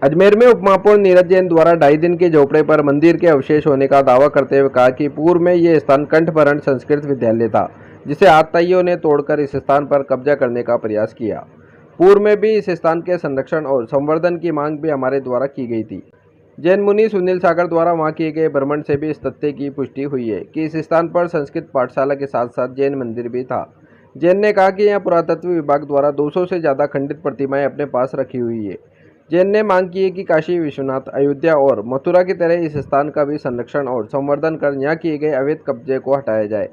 अजमेर में उपमहापौर नीरज जैन द्वारा 2.5 दिन के झोपड़े पर मंदिर के अवशेष होने का दावा करते हुए कहा कि पूर्व में ये स्थान कंठभरण संस्कृत विद्यालय था, जिसे आतताइयों ने तोड़कर इस स्थान पर कब्जा करने का प्रयास किया। पूर्व में भी इस स्थान के संरक्षण और संवर्धन की मांग भी हमारे द्वारा की गई थी। जैन मुनि सुनील सागर द्वारा वहां किए गए भ्रमण से भी इस तथ्य की पुष्टि हुई है कि इस स्थान पर संस्कृत पाठशाला के साथ साथ जैन मंदिर भी था। जैन ने कहा कि यहाँ पुरातत्व विभाग द्वारा 200 से ज़्यादा खंडित प्रतिमाएं अपने पास रखी हुई है। जैन ने मांग की है कि काशी विश्वनाथ, अयोध्या और मथुरा की तरह इस स्थान का भी संरक्षण और संवर्धन कर यहाँ किए गए अवैध कब्जे को हटाया जाए।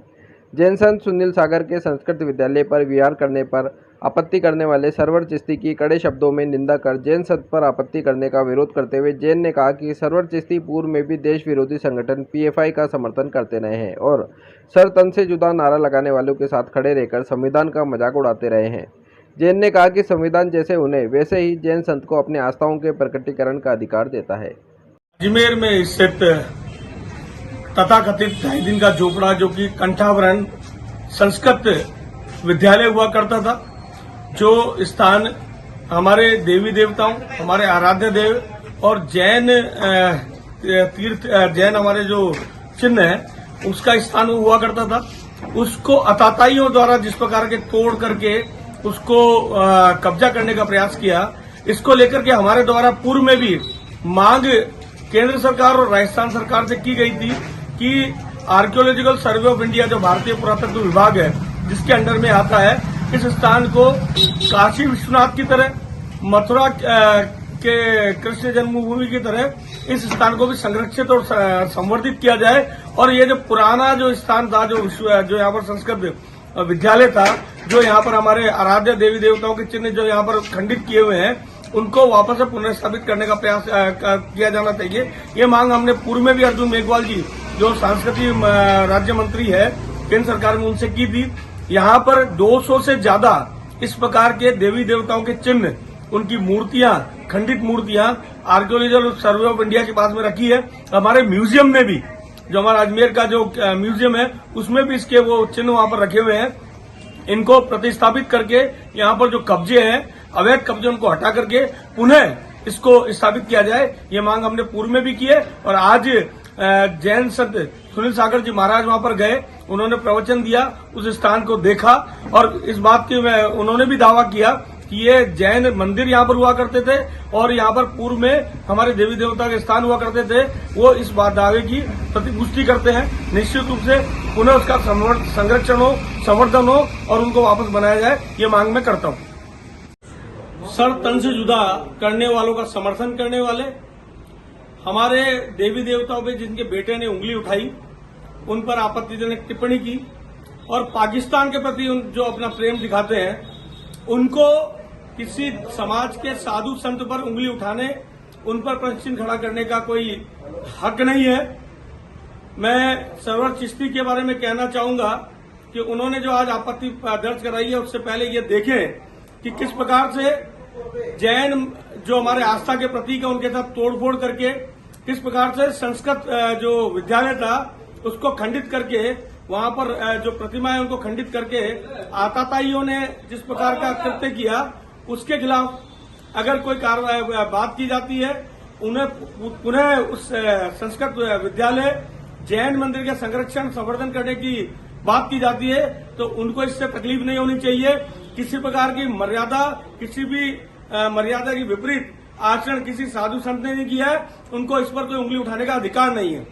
जैन संत सुनील सागर के संस्कृत विद्यालय पर विहार करने पर आपत्ति करने वाले सरवर चिश्ती की कड़े शब्दों में निंदा कर जैन संत पर आपत्ति करने का विरोध करते हुए जैन ने कहा कि सरवर चिश्ती पूर्व में भी देश विरोधी संगठन पीएफआई का समर्थन करते रहे हैं और सर तन से जुदा नारा लगाने वालों के साथ खड़े रहकर संविधान का मजाक उड़ाते रहे हैं। जैन ने कहा कि संविधान जैसे उन्हें वैसे ही जैन संत को अपने आस्थाओं के प्रकटीकरण का अधिकार देता है। अजमेर में स्थित तथाकथित 2.5 दिन का झोपड़ा जो कि कंठाभरण संस्कृत विद्यालय हुआ करता था, जो स्थान हमारे देवी देवताओं, हमारे आराध्य देव और जैन तीर्थ जैन हमारे जो चिन्ह है उसका स्थान हुआ करता था, उसको अताताइयों द्वारा जिस प्रकार के तोड़ करके उसको कब्जा करने का प्रयास किया, इसको लेकर के हमारे द्वारा पूर्व में भी मांग केंद्र सरकार और राजस्थान सरकार से की गई थी कि आर्कियोलॉजिकल सर्वे ऑफ इंडिया जो भारतीय पुरातत्व विभाग है जिसके अंडर में आता है, इस स्थान को काशी विश्वनाथ की तरह, मथुरा के कृष्ण जन्मभूमि की तरह इस स्थान को भी संरक्षित और संवर्धित किया जाए। और ये जो पुराना जो स्थान था, जो यहाँ पर संस्कृत विद्यालय था, जो यहाँ पर हमारे आराध्य देवी देवताओं के चिन्ह जो यहाँ पर खंडित किए हुए हैं, उनको वापस से पुनर्स्थापित करने का प्रयास किया जाना चाहिए। ये मांग हमने पूर्व में भी अर्जुन मेघवाल जी जो सांस्कृतिक राज्य मंत्री है केंद्र सरकार में उनसे की थी। यहाँ पर 200 से ज्यादा इस प्रकार के देवी देवताओं के चिन्ह, उनकी मूर्तियां, खंडित मूर्तियां आर्कियोलॉजिकल सर्वे ऑफ इंडिया के पास में रखी है। हमारे म्यूजियम में भी, जो हमारा अजमेर का जो म्यूजियम है उसमें भी इसके वो चिन्ह वहां पर रखे हुए हैं। इनको प्रतिस्थापित करके यहाँ पर जो कब्जे हैं, अवैध कब्जे, उनको हटा करके पुनः इसको स्थापित किया जाए। ये मांग हमने पूर्व में भी की है और आज जैन संत सुनील सागर जी महाराज वहां पर गए, उन्होंने प्रवचन दिया, उस स्थान को देखा और इस बात की उन्होंने भी दावा किया कि ये जैन मंदिर यहाँ पर हुआ करते थे और यहाँ पर पूर्व में हमारे देवी देवता के स्थान हुआ करते थे। वो इस बात दावे की प्रतिपुष्टि करते हैं। निश्चित रूप से पुनः उसका संरक्षण हो, संवर्धन हो और उनको वापस बनाया जाए, ये मांग मैं करता हूँ। सर तन से जुदा करने वालों का समर्थन करने वाले, हमारे देवी देवताओं पे जिनके बेटे ने उंगली उठाई, उन पर आपत्तिजनक टिप्पणी की और पाकिस्तान के प्रति जो अपना प्रेम दिखाते हैं, उनको किसी समाज के साधु संत पर उंगली उठाने, उन पर प्रश्न खड़ा करने का कोई हक नहीं है। मैं सरवर चिश्ती के बारे में कहना चाहूंगा कि उन्होंने जो आज आपत्ति दर्ज कराई है, उससे पहले ये देखें कि किस प्रकार से जैन जो हमारे आस्था के प्रतीक है उनके साथ तोड़फोड़ करके किस प्रकार से संस्कृत जो विद्यालय था उसको खंडित करके, वहां पर जो प्रतिमा है उनको खंडित करके आताताइयों ने जिस प्रकार का कृत्य किया, उसके खिलाफ अगर कोई कार्रवाई बात की जाती है, उन्हें पुनः उस संस्कृत विद्यालय जैन मंदिर के संरक्षण संवर्धन करने की बात की जाती है, तो उनको इससे तकलीफ नहीं होनी चाहिए। किसी प्रकार की मर्यादा, किसी भी मर्यादा की विपरीत आचरण किसी साधु संत ने नहीं किया है, उनको इस पर कोई उंगली उठाने का अधिकार नहीं है।